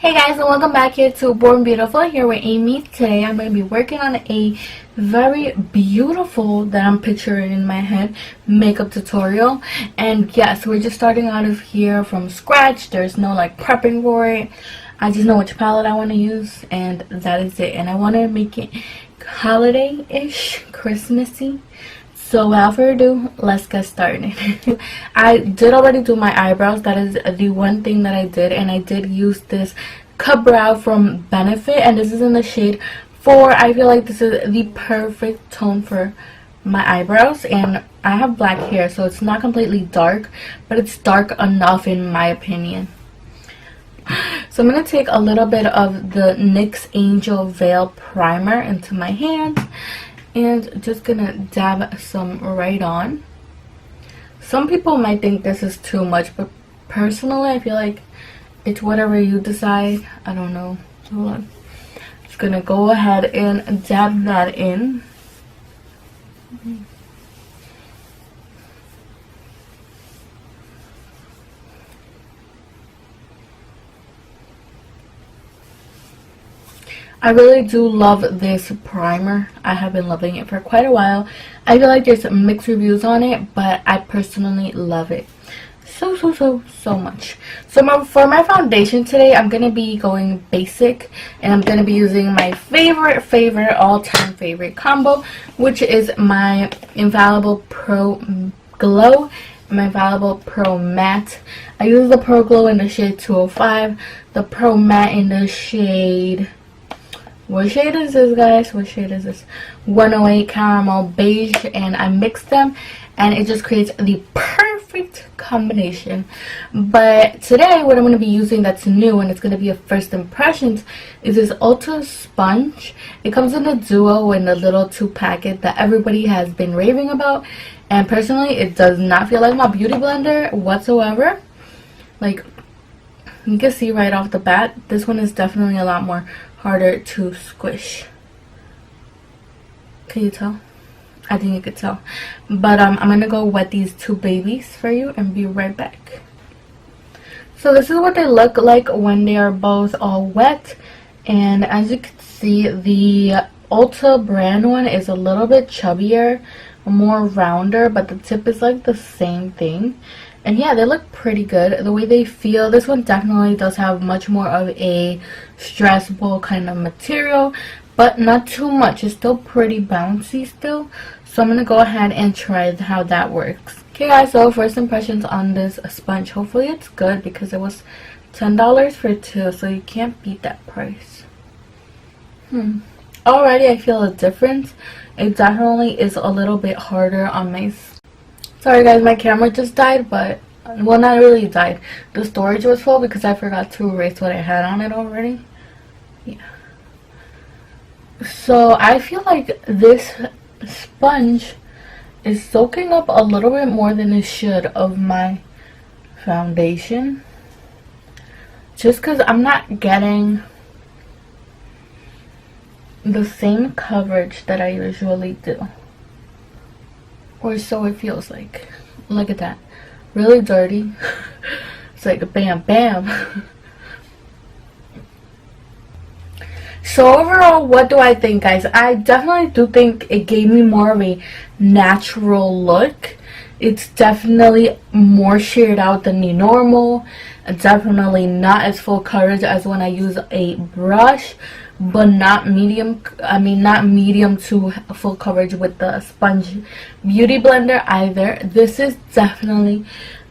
Hey guys, and welcome back here to Born Beautiful here with Amy. Today I'm going to be working on a very beautiful, that I'm picturing in my head, makeup tutorial. And yes, we're just starting out of here from scratch. There's no like prepping for it. I just know which palette I want to use and that is it. And I want to make it holiday-ish, Christmassy. So without further ado, let's get started. I did already do my eyebrows. That is the one thing that I did. And I did use this cut brow from Benefit. And this is in the shade 4. I feel like this is the perfect tone for my eyebrows. And I have black hair, so it's not completely dark. But it's dark enough in my opinion. So I'm going to take a little bit of the NYX Angel Veil Primer into my hand. And just gonna dab some right on. Some people might think this is too much, but personally I feel like it's whatever you decide. I don't know. Hold on. Just gonna go ahead and dab that in. I really do love this primer. I have been loving it for quite a while. I feel like there's mixed reviews on it, but I personally love it so much. So for my foundation today, I'm going to be going basic. And I'm going to be using my favorite, all-time favorite combo, which is my Infallible Pro Glow and my Infallible Pro Matte. I use the Pro Glow in the shade 205, the Pro Matte in the shade... What shade is this, guys? What shade is this? 108 Caramel Beige. And I mixed them and it just creates the perfect combination. But today what I'm going to be using that's new and it's going to be a first impressions is this Ulta sponge. It comes in a duo in a little 2 packet that everybody has been raving about. And personally it does not feel like my beauty blender whatsoever. Like, you can see right off the bat, this one is definitely a lot more harder to squish. Can you tell? I think you could tell. But I'm gonna go wet these 2 babies for you and be right back. So this is what they look like when they are both all wet. And as you can see, the Ulta brand one is a little bit chubbier, more rounder, but the tip is like the same thing. And yeah, they look pretty good. The way they feel, this one definitely does have much more of a stress ball kind of material, but not too much. It's still pretty bouncy still. So I'm going to go ahead and try how that works. Okay guys, so first impressions on this sponge. Hopefully it's good because it was $10 for 2, so you can't beat that price. Already I feel a difference. It definitely is a little bit harder on my skin. Sorry guys, my camera just died, but, well, not really died. The storage was full because I forgot to erase what I had on it already. Yeah. So I feel like this sponge is soaking up a little bit more than it should of my foundation. Just because I'm not getting the same coverage that I usually do. Or so it feels like. Look at that. Really dirty. It's like a bam bam. So overall, what do I think, guys? I definitely do think it gave me more of a natural look. It's definitely more sheared out than the normal. Definitely not as full coverage as when I use a brush. But not medium, not medium to full coverage with the sponge beauty blender either. This is definitely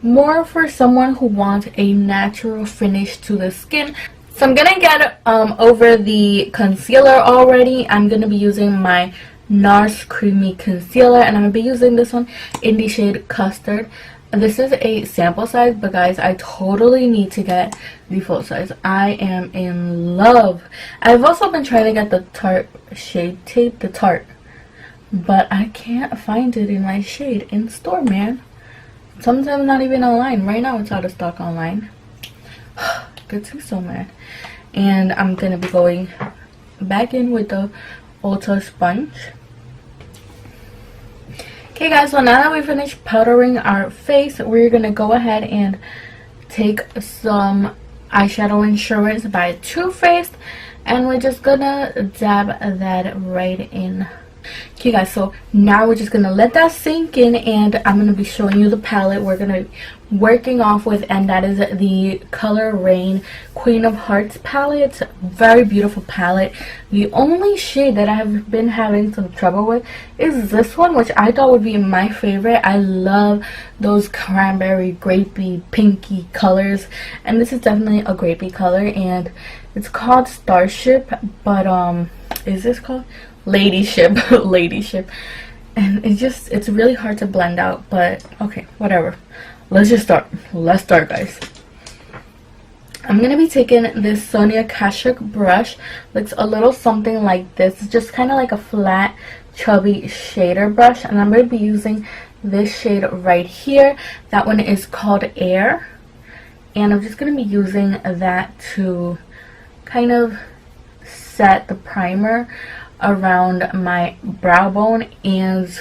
more for someone who wants a natural finish to the skin. So I'm gonna get over the concealer already. I'm gonna be using my NARS Creamy Concealer, and I'm gonna be using this one in the shade Custard. This is a sample size, but guys, I totally need to get the full size. I am in love. I've also been trying to get the Tarte shade tape, the Tarte, but I can't find it in my shade in store, man. Sometimes not even online. Right now it's out of stock online. Gets me so mad. And I'm gonna be going back in with the Ulta sponge. Okay guys, so now that we finished powdering our face, we're gonna go ahead and take some Eyeshadow Insurance by Too Faced, and we're just gonna dab that right in. Okay guys, so now we're just gonna let that sink in, and I'm gonna be showing you the palette we're gonna be working off with, and that is the Color Rain Queen of Hearts palette. It's a very beautiful palette. The only shade that I have been having some trouble with is this one, which I thought would be my favorite. I love those cranberry, grapey, pinky colors, and this is definitely a grapey color, and it's called Starship, but is this called Ladyship? Ladyship. And it's really hard to blend out, but okay, whatever. Let's start, guys. I'm gonna be taking this Sonia Kashuk brush. Looks a little something like this. It's just kind of like a flat chubby shader brush, and I'm gonna be using this shade right here. That one is called Air, and I'm just gonna be using that to kind of set the primer around my brow bone, and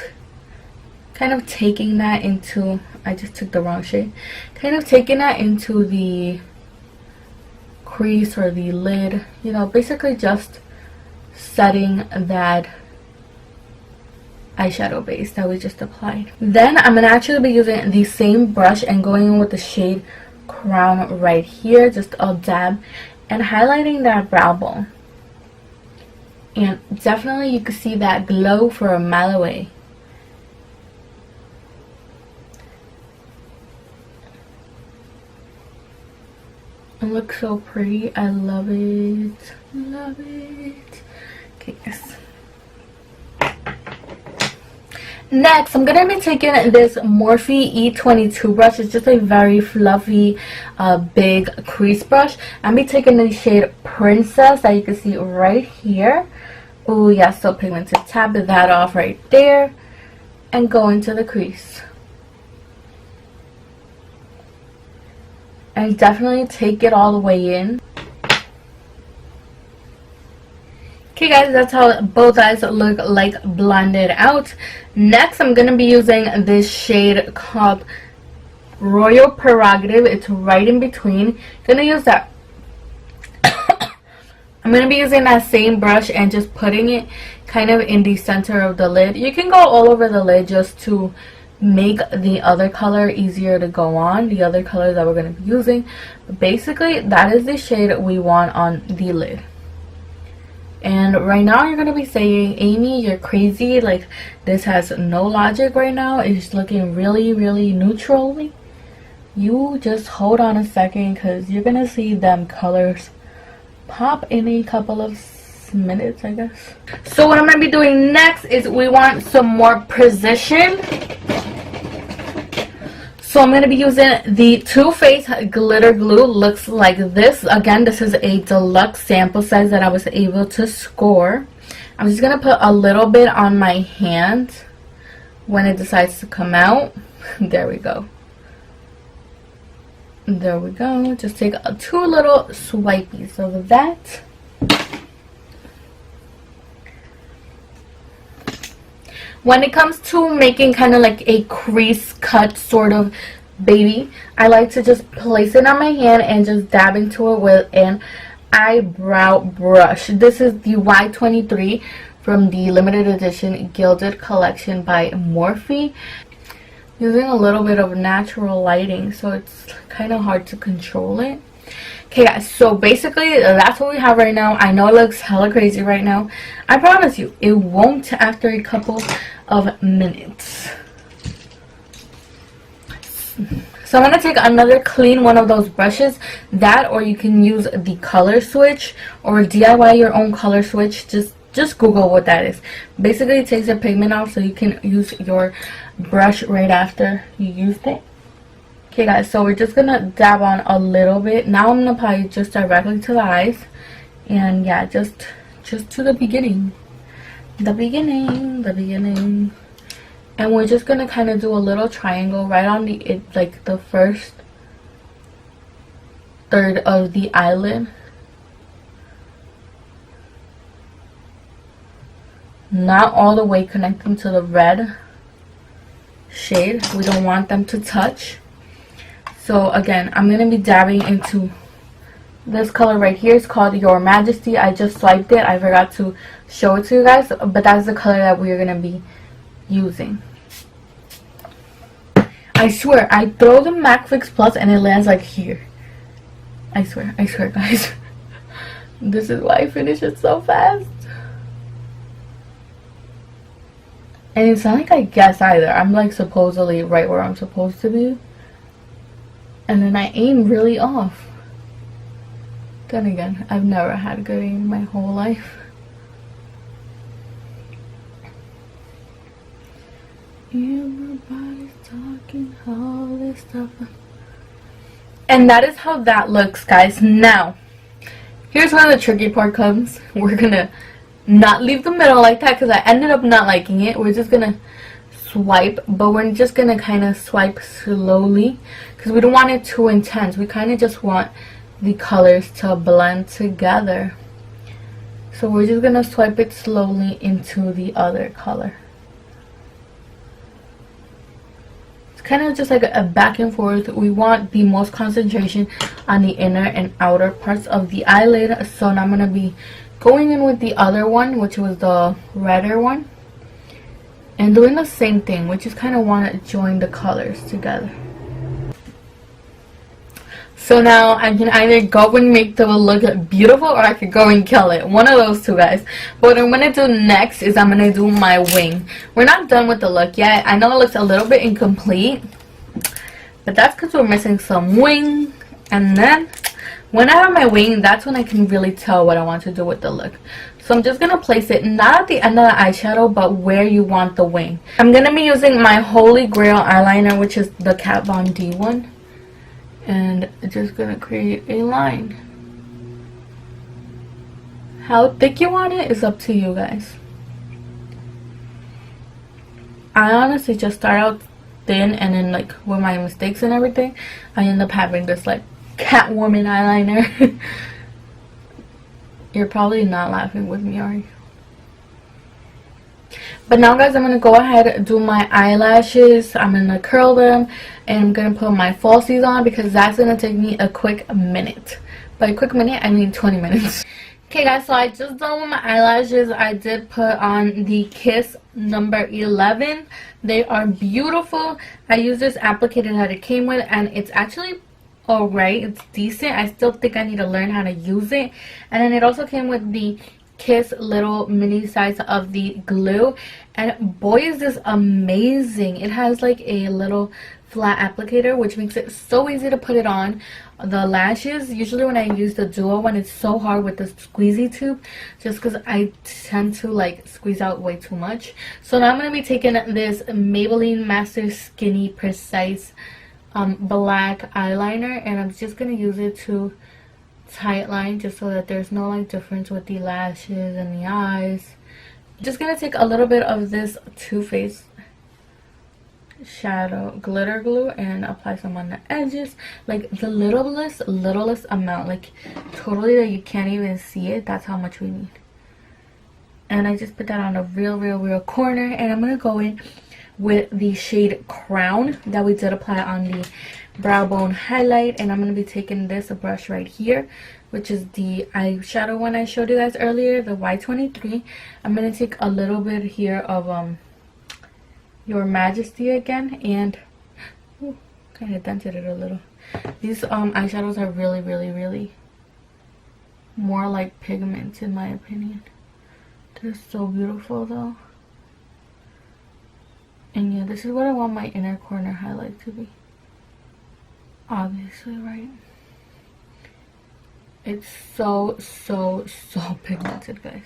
kind of taking that into, I just took the wrong shade, kind of taking that into the crease or the lid, you know, basically just setting that eyeshadow base that we just applied. Then I'm gonna actually be using the same brush and going in with the shade Crown right here, just a dab, and highlighting that brow bone. And definitely you can see that glow for a mile away. It looks so pretty. I love it. Love it. Okay, yes. Next, I'm going to be taking this Morphe E22 brush. It's just a very fluffy, big crease brush. I'm going to be taking the shade Princess that you can see right here. Oh, yeah, so pigmented. Tap that off right there and go into the crease. And definitely take it all the way in. Okay guys, that's how both eyes look like blended out. Next, I'm going to be using this shade called Royal Prerogative. It's right in between. Going to use that. I'm going to be using that same brush and just putting it kind of in the center of the lid. You can go all over the lid just to make the other color easier to go on, the other color that we're going to be using. But basically, that is the shade we want on the lid. And right now you're going to be saying, Amy, you're crazy, like this has no logic right now, it's looking really, really neutral. You just hold on a second, because you're going to see them colors pop in a couple of minutes, I guess. So what I'm going to be doing next is we want some more precision. So I'm going to be using the Too Faced glitter glue. Looks like this. Again, this is a deluxe sample size that I was able to score. I'm just going to put a little bit on my hand when it decides to come out. There we go. There we go. Just take two little swipies of that. When it comes to making kind of like a crease cut sort of baby, I like to just place it on my hand and just dab into it with an eyebrow brush. This is the Y23 from the limited edition Gilded Collection by Morphe. Using a little bit of natural lighting, so it's kind of hard to control it. Okay guys, so basically that's what we have right now. I know it looks hella crazy right now. I promise you, it won't after a couple of minutes. So I'm going to take another clean one of those brushes. That, or you can use the color switch or DIY your own color switch. Just Google what that is. Basically it takes the pigment off so you can use your brush right after you used it. Okay guys, so we're just gonna dab on a little bit. Now I'm gonna apply it just directly to the eyes. And yeah, just to the beginning. The beginning. And we're just gonna kind of do a little triangle right on the first third of the eyelid. Not all the way connecting to the red shade. We don't want them to touch. So again, I'm going to be dabbing into This color right here is called Your Majesty. I just swiped it. I forgot to show it to you guys, but that's the color that we're going to be using. I swear, I throw the MAC Fix Plus and it lands like here. I swear guys. This is why I finish it so fast. And it's not like I guess either. I'm like supposedly right where I'm supposed to be. And then I aim really off. Then again, I've never had good aim my whole life. Everybody's talking all this stuff. And that is how that looks, guys. Now, here's where the tricky part comes. We're gonna not leave the middle like that because I ended up not liking it. We're just gonna swipe, but we're just gonna kind of swipe slowly because we don't want it too intense. We kind of just want the colors to blend together. So we're just gonna swipe it slowly into the other color. It's kind of just like a back and forth. We want the most concentration on the inner and outer parts of the eyelid. So now I'm gonna be going in with the other one, which was the redder one, and doing the same thing. We just kind of want to join the colors together. So now I can either go and make the look beautiful or I could go and kill it. One of those two, guys. What I'm going to do next is I'm going to do my wing. We're not done with the look yet. I know it looks a little bit incomplete, but that's because we're missing some wing. And then when I have my wing, that's when I can really tell what I want to do with the look. So I'm just going to place it not at the end of the eyeshadow, but where you want the wing. I'm going to be using my Holy Grail eyeliner, which is the Kat Von D one. And just gonna create a line. How thick you want it is up to you guys. I honestly just start out thin, and then like with my mistakes and everything, I end up having this like Catwoman eyeliner. You're probably not laughing with me, are you? But now, guys, I'm going to go ahead and do my eyelashes. I'm going to curl them, and I'm going to put my falsies on because that's going to take me a quick minute. By a quick minute, I mean 20 minutes. Okay, guys, so I just done with my eyelashes. I did put on the Kiss number 11. They are beautiful. I used this applicator that it came with, and it's actually alright. It's decent. I still think I need to learn how to use it. And then it also came with the Kiss little mini size of the glue, and boy is this amazing. It has like a little flat applicator, which makes it so easy to put it on. The lashes, usually when I use the duo one, it's so hard with the squeezy tube just because I tend to like squeeze out way too much. So now I'm going to be taking this Maybelline Master Skinny Precise black eyeliner, and I'm just going to use it to tight line just so that there's no like difference with the lashes and the eyes. Just gonna take a little bit of this Too Faced shadow glitter glue and apply some on the edges, like the littlest amount, like totally that you can't even see it. That's how much we need. And I just put that on a real corner, and I'm gonna go in with the shade Crown that we did apply on the brow bone highlight. And I'm going to be taking this brush right here, which is the eyeshadow one I showed you guys earlier, the Y23. I'm going to take a little bit here of Your Majesty again, and kind of dented it a little. These eyeshadows are really more like pigments in my opinion. They're so beautiful though. And yeah, this is what I want my inner corner highlight to be. Obviously, right? It's so pigmented, guys.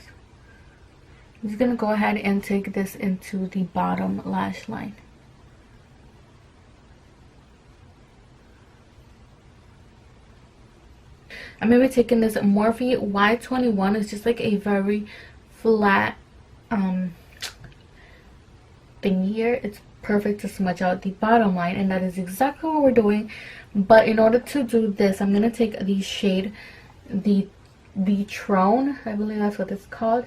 I'm just gonna go ahead and take this into the bottom lash line. I'm gonna be taking this Morphe Y21. It's just like a very flat thing here. It's perfect to smudge out the bottom line, and that is exactly what we're doing. But in order to do this, I'm gonna take the shade, the Trone, I believe that's what it's called.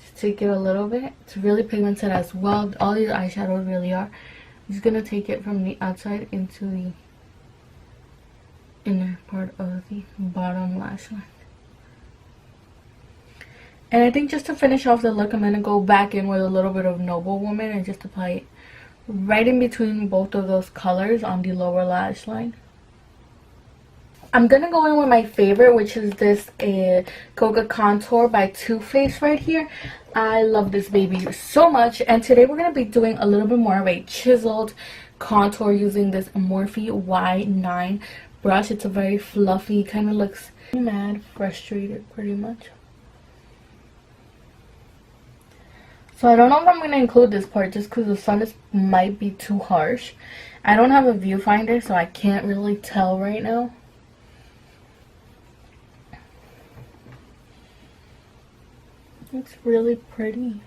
Just take it a little bit. It's really pigmented as well. All these eyeshadows really are. I'm just gonna take it from the outside into the inner part of the bottom lash line. And I think just to finish off the look, I'm going to go back in with a little bit of Noble Woman and just apply it right in between both of those colors on the lower lash line. I'm going to go in with my favorite, which is this Coca Contour by Too Faced right here. I love this baby so much. And today we're going to be doing a little bit more of a chiseled contour using this Morphe Y9 brush. It's a very fluffy, kind of looks mad, frustrated pretty much. So I don't know if I'm going to include this part just because the sun might be too harsh. I don't have a viewfinder, so I can't really tell right now. It's really pretty.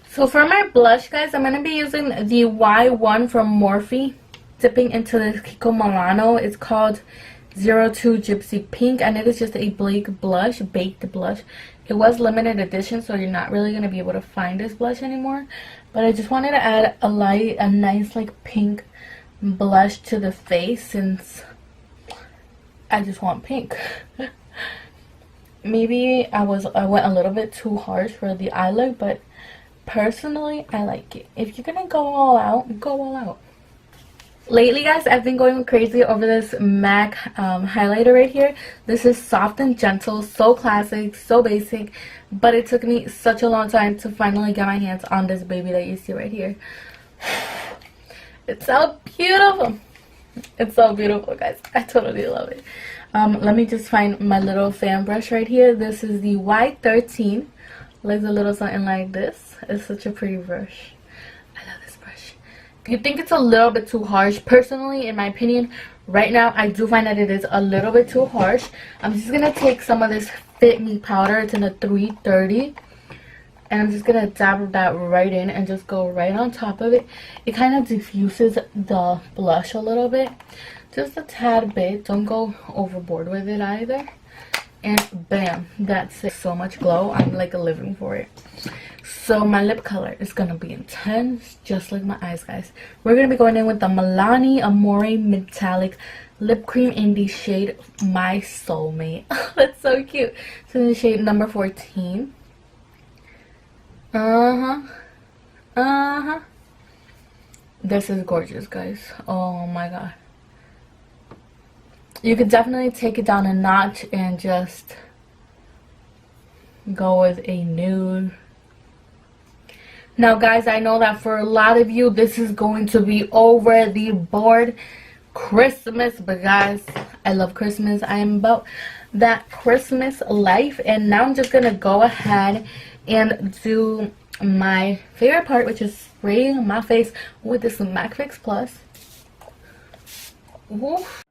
So for my blush, guys, I'm going to be using the Y1 from Morphe. Dipping into this Kiko Milano. It's called 02 Gypsy Pink, and it is just a baked blush. It was limited edition, so you're not really going to be able to find this blush anymore. But I just wanted to add a nice like pink blush to the face since I just want pink. Maybe I went a little bit too harsh for the eye look, but personally I like it. If you're gonna go all out, go all out. Lately, guys, I've been going crazy over this MAC highlighter right here. This is Soft and Gentle, so classic, so basic, but it took me such a long time to finally get my hands on this baby that you see right here. It's so beautiful. It's so beautiful, guys. I totally love it. Let me just find my little fan brush right here. This is the Y13. Looks a little something like this. It's such a pretty brush. I love this brush. You think it's a little bit too harsh? Personally, in my opinion, right now, I do find that it is a little bit too harsh. I'm just going to take some of this Fit Me powder. It's in a 330. And I'm just going to dab that right in and just go right on top of it. It kind of diffuses the blush a little bit. Just a tad bit. Don't go overboard with it either. And bam, that's it. So much glow. I'm like living for it. So my lip color is going to be intense, just like my eyes, guys. We're going to be going in with the Milani Amore Metallic Lip Cream in the shade My Soulmate. That's so cute. It's in the shade number 14. This is gorgeous, guys. Oh my god. You could definitely take it down a notch and just go with a nude. Now, guys, I know that for a lot of you, this is going to be over the board Christmas. But, guys, I love Christmas. I am about that Christmas life. And now I'm just going to go ahead and do my favorite part, which is spraying my face with this MAC Fix Plus. Oof.